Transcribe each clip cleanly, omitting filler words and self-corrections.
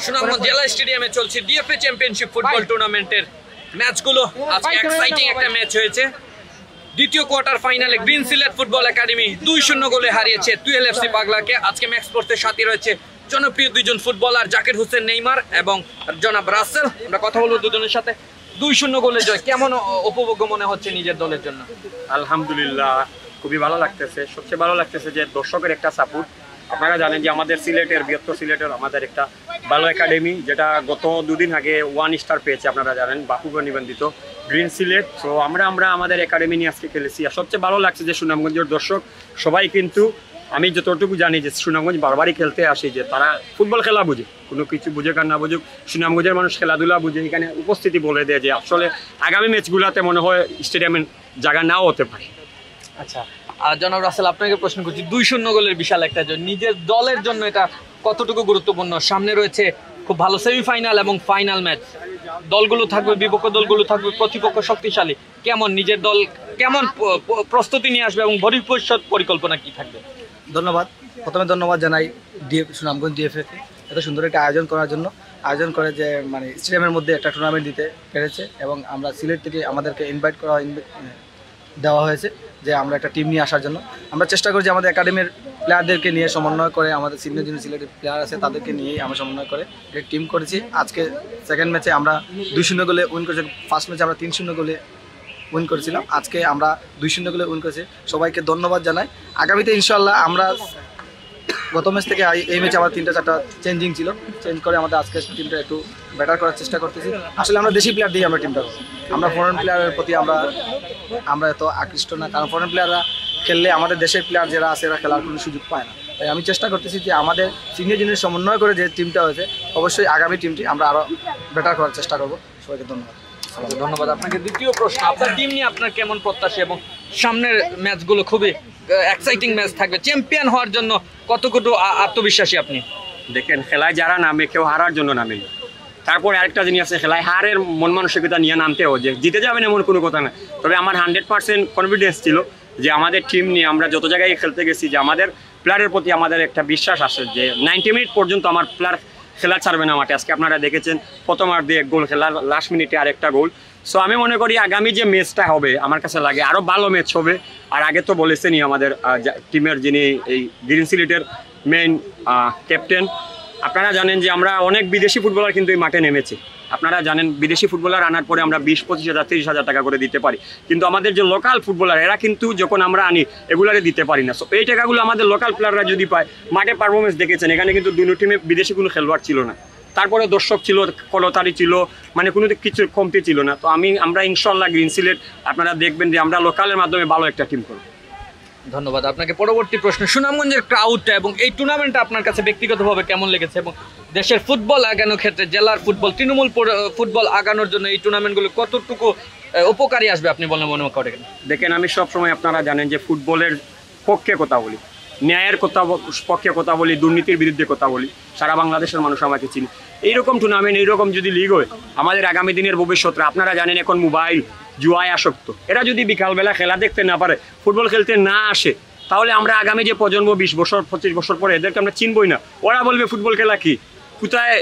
সুনামগঞ্জ জেলা স্টেডিয়ামে চলছে ডিএফএ চ্যাম্পিয়নশিপ ফুটবল টুর্নামেন্টের ম্যাচগুলো। আজকে এক্সাইটিং একটা ম্যাচ হয়েছে। দ্বিতীয় কোয়ার্টার ফাইনালে গ্রিন সিলেট ফুটবল একাডেমি 2-0 গোলে হারিয়েছে টুয়েল এফসি পাগলাকে। আজকে ম্যাচ স্পোর্টসে সাথী রয়েছে জনপ্রিয় দুইজন ফুটবলার জাকির হোসেন নেইমার এবং জনাব রাসেল। আমরা কথা বলবো দুজনের সাথে। 2-0 গোলে জয় কেমন উপভোগ্য মনে হচ্ছে নিজের দলের জন্য? আলহামদুলিল্লাহ, খুবই ভালো লাগতেছে। সবচেয়ে ভালো লাগতেছে যে দর্শকের একটা সাপোর্ট। আপনারা জানেন যে আমাদের সিলেটের বৃহত্তর সিলেটের আমাদের একটা ভালো একাডেমি, যেটা গত দুদিন আগে 1 স্টার পেয়েছে। আপনারা জানেন বাফুগঞ্জ নিবন্ধিত গ্রিন সিলেট। তো আমরা আমাদের একাডেমি নিয়ে আজকে খেলেছি। আর সবচেয়ে ভালো লাগছে যে সুনামগঞ্জের দর্শক সবাই কিন্তু, আমি যতটুকু জানি যে সুনামগঞ্জ বারবারই খেলতে আসে, যে তারা ফুটবল খেলা বুঝে, কোনো কিছু বুঝে কার না বুঝুক, সুনামগঞ্জের মানুষ খেলাধুলা বুঝে। এখানে উপস্থিতি বলে দেয় যে আসলে আগামী ম্যাচগুলোতে মনে হয় স্টেডিয়ামের জায়গা নাও হতে পারে। আচ্ছা, আর জনাব রাসেল আপনাকে প্রশ্ন করছি, 2-0 গোলের বিশাল একটা জয়, নিজের দলের জন্য এটা কতটুকু গুরুত্বপূর্ণ? সামনে রয়েছে খুব ভালো সেমিফাইনাল এবং ফাইনাল ম্যাচ, দলগুলো থাকবে, বিপক্ষ দলগুলো থাকবে, প্রতিপক্ষ শক্তিশালী। কেমন নিজের দল কেমন প্রস্তুতি নিয়ে আসবে এবং ভবিষ্যৎ পরিকল্পনা কি থাকবে? ধন্যবাদ। প্রথমে ধন্যবাদ জানাই সুনামগঞ্জ ডিএফএ এত সুন্দর একটা আয়োজন করার জন্য, আয়োজন করে যে মানে স্টেডিয়ামের মধ্যে একটা টুর্নামেন্ট দিতে পেরেছে। এবং আমরা সিলেট থেকে আমাদেরকে ইনভাইট দেওয়া হয়েছে যে আমরা একটা টিম নিয়ে আসার জন্য। আমরা চেষ্টা করছি আমাদের একাডেমির প্লেয়ারদেরকে নিয়ে সমন্বয় করে, আমাদের সিনিয়র যিনি সিলেটের প্লেয়ার আছে তাদেরকে নিয়েই আমরা সমন্বয় করে একটা টিম করেছি। আজকে সেকেন্ড ম্যাচে আমরা 2-0 গোলে উইন করেছি। ফার্স্ট ম্যাচে আমরা 3-0 গোলে উইন করেছিলাম, আজকে আমরা 2-0 গোলে উইন করেছি। সবাইকে ধন্যবাদ জানাই। আগামীতে ইনশাল্লাহ আমরা গত ম্যাচ থেকে এই ম্যাচে আমার 3-4টা চেঞ্জিং ছিল, চেঞ্জ করে আমাদের আজকের টিমটা একটু বেটার করার চেষ্টা করতেছি। আসলে আমরা দেশি প্লেয়ার দিই আমরা টিমটা, আমরা ফরেন প্লেয়ারের প্রতি আমরা এত আকৃষ্ট না, কারণ ফরেন প্লেয়াররা খেললে আমাদের দেশের প্লেয়ার যারা আছে এরা খেলার কোনো সুযোগ পায় না। তাই আমি চেষ্টা করতেছি যে আমাদের সিনিয়র জুনিয়র সমন্বয় করে যে টিমটা হয়েছে, অবশ্যই আগামী টিমটি আমরা আরও বেটার করার চেষ্টা করবো। সবাইকে ধন্যবাদ। ধন্যবাদ আপনাকে। দ্বিতীয় প্রশ্ন, আপনার টিম নিয়ে আপনার কেমন প্রত্যাশা এবং সামনের ম্যাচগুলো খুবই এক্সাইটিং ম্যাচ থাকবে, চ্যাম্পিয়ন হওয়ার জন্য কতটুকু আত্মবিশ্বাসী আপনি? দেখেন, খেলায় যারা নামে কেউ হারার জন্য নামে। তারপরে আরেকটা জিনিস আছে, খেলায় হারের মন মানসিকতা নিয়ে নামতেও, যে জিতে যাবেন এমন কোনো কথা না। তবে আমার 100% কনফিডেন্স ছিল যে আমাদের টিম নিয়ে আমরা যত জায়গায় খেলতে গেছি, যে আমাদের প্লেয়ারের প্রতি আমাদের একটা বিশ্বাস আসে যে 90 মিনিট পর্যন্ত আমার প্লেয়ার খেলা ছাড়বে না মাঠে। আজকে আপনারা দেখেছেন প্রথমার্ধে 1 গোল খেলা, লাস্ট মিনিটে আরেকটা গোল। সো আমি মনে করি আগামী যে ম্যাচটা হবে, আমার কাছে লাগে আরও ভালো ম্যাচ হবে। আর আগে তো বলেছেনই আমাদের টিমের যিনি এই গ্রিন সিলেটের মেইন ক্যাপ্টেন, আপনারা জানেন যে আমরা অনেক বিদেশি ফুটবলার কিন্তু এই মাঠে নেমেছি। আপনারা জানেন বিদেশি ফুটবলার আনার পরে আমরা 20-25 হাজার 30 হাজার টাকা করে দিতে পারি, কিন্তু আমাদের যে লোকাল ফুটবলার এরা কিন্তু যখন আমরা আনি এগুলারে দিতে পারি না। সো এই টাকাগুলো আমাদের লোকাল প্লেয়াররা যদি পায়, মাঠে পারফরমেন্স দেখেছেন, এখানে কিন্তু দুটো টিমে বিদেশি কোনো খেলোয়াড় ছিল না, তারপরে দর্শক ছিল, কলতারি ছিল, মানে কোনো কিছু কমতি ছিল না। তো আমরা ইনশাল্লাহ গ্রিন সিলেট আপনারা দেখবেন যে আমরা লোকালের মাধ্যমে ভালো একটা টিম করব। ধন্যবাদ আপনাকে। পরবর্তী প্রশ্ন, সুনামগঞ্জের ক্রাউডটা এবং এই টুর্নামেন্টটা আপনার কাছে ব্যক্তিগতভাবে কেমন লেগেছে এবং দেশের ফুটবল আগানোর ক্ষেত্রে, জেলার ফুটবল, তৃণমূল ফুটবল আগানোর জন্য এই টুর্নামেন্টগুলো কতটুকু উপকারী আসবে আপনি বলে মনে করেন? দেখেন, আমি সবসময় আপনারা জানেন যে ফুটবলের পক্ষে কথা বলি, ন্যায়ের পক্ষে কথা বলি, দুর্নীতির বিরুদ্ধে কথা বলি। সারা বাংলাদেশের মানুষ আমাকে চিনি। এইরকম টুর্নামেন্ট, এইরকম যদি লিগ হয়, আমাদের আগামী দিনের ভবিষ্যৎরা, আপনারা জানেন এখন মোবাইল জুয়ায় আসক্ত, এরা যদি বিকালবেলা খেলা দেখতে না পারে, ফুটবল খেলতে না আসে, তাহলে আমরা আগামী যে প্রজন্ম 20 বছর 25 বছর পরে এদেরকে আমরা চিনবই না। ওরা বলবে ফুটবল খেলা কি, কোথায়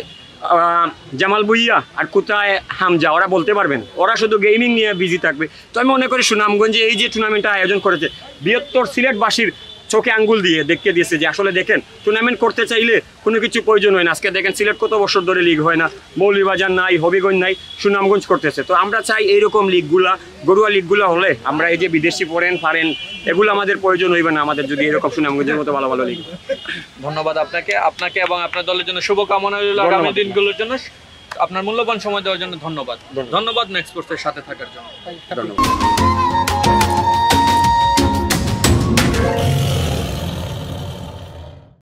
জামাল ভুইয়া আর কোথায় হামজা, ওরা বলতে পারবেন, ওরা শুধু গেমিং নিয়ে বিজি থাকবে। তো আমি মনে করি সুনামগঞ্জে এই যে টুর্নামেন্টটা আয়োজন করেছে, বৃহত্তর সিলেটবাসীর চোখে আঙ্গুল দিয়ে দেখিয়ে দিয়েছে যে আসলে দেখেন টুর্নামেন্ট করতে চাইলে কোনো কিছু প্রয়োজন হয় না। আজকে দেখেন সিলেট কত বছর ধরে লিগ হয় না, মৌলভীবাজার নাই, হবিগঞ্জ নাই, সুনামগঞ্জ করতেছে। তো আমরা চাই এইরকম লিগগুলা, গড়ুয়া লিগগুলো হলে আমরা এই যে বিদেশি ফরেন এগুলো আমাদের প্রয়োজন হইবে না, আমাদের যদি এরকম সুনামগঞ্জের মতো ভালো ভালো লিগ। ধন্যবাদ আপনাকে এবং আপনার দলের জন্য শুভকামনা রইল আগামী দিনগুলোর জন্য। আপনার মূল্যবান সময় দেওয়ার জন্য ধন্যবাদ। ম্যাক্স স্পোর্টসের সাথে থাকার জন্য ধন্যবাদ।